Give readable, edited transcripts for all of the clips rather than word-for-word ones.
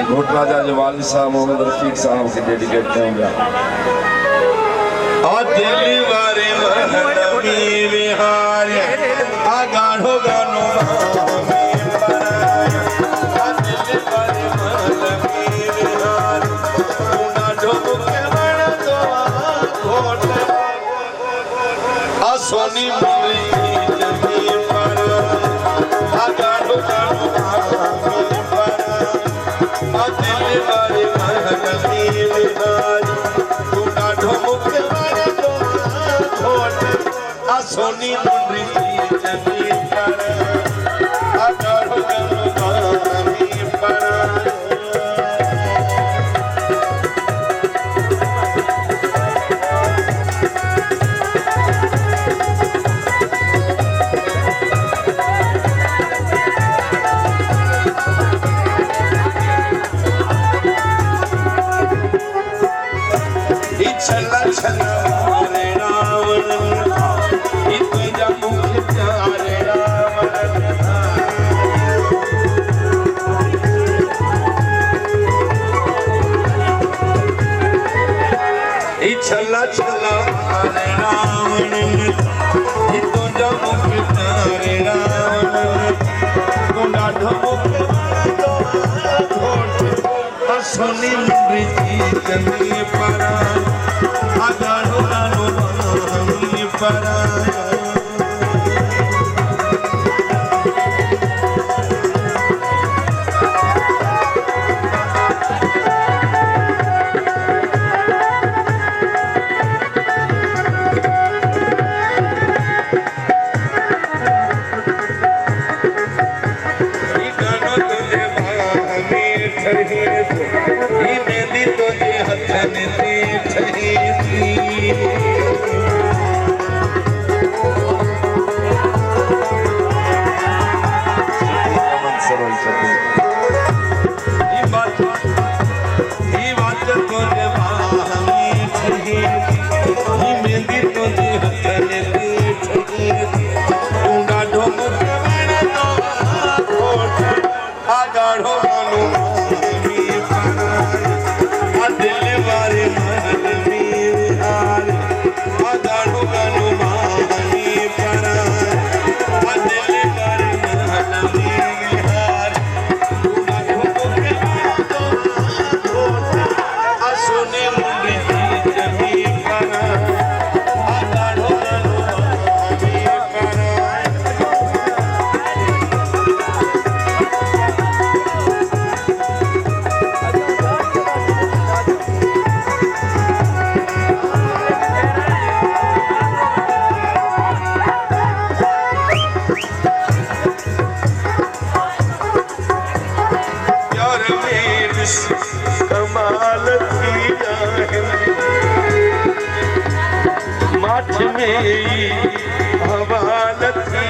घोट राजा जो वाली साहब मोहम्मद रफीक साहब से डेडिकेट करूंगा। और दिल्ली वारे महनवी विहार आ गाढ़ो गानो दिल्ली वारे महनवी विहार पूना ढोक बण तो घोट आ सोनी मिली जमी पर आ गाढ़ो गानो दिल्ली वारे महनवी विहार पूना ढोक बण तो घोट आ सोनी मिली जमी पर आ गाढ़ो गानो पर छला छला रे रावण तुझा मुख प्यारे रावण छला छला रे रावण तुझा मुख प्यारे रावण तुझा ढोक सोनी मृति जमी परा आगाड़ो गानो हमी परा कमाल थी माठ में हवाल थी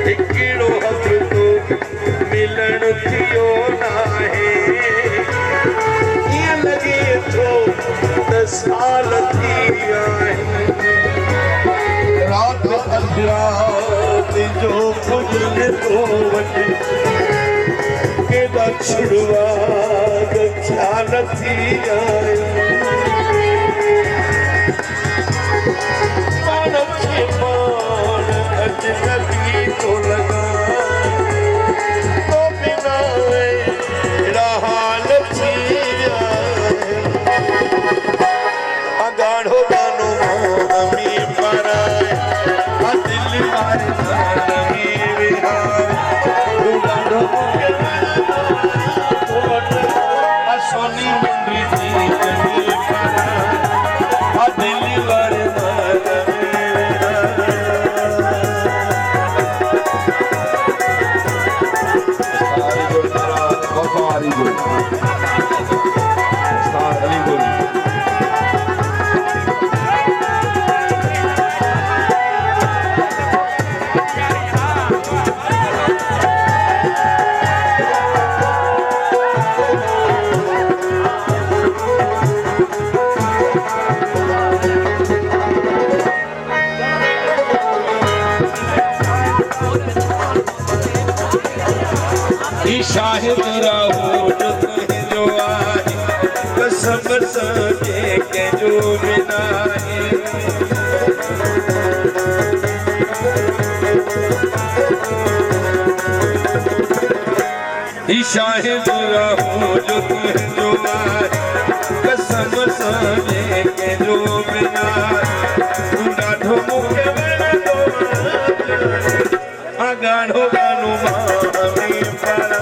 हिकिड़ो हथ तो मिलण थियो नाहे ईअं लॻे थो त साल थी रात अंधरात जो पुॼे थो वञे छुड़वा ख्याल थी आए पान खे पान अजनबी तो लगा तो बिना हाल थी आए गाढ़ो गानो हमी पर दिल मारे सोनी मंडी शाहिद रहूं जो तुझे जो आहे कसम सजे के जो बिना शाहिद रहूं जो तुझे जो आहे कसम सजे के जो बिना तू ॾाढो मूंखे वणंदो आगाढ़ो गानो मां में पर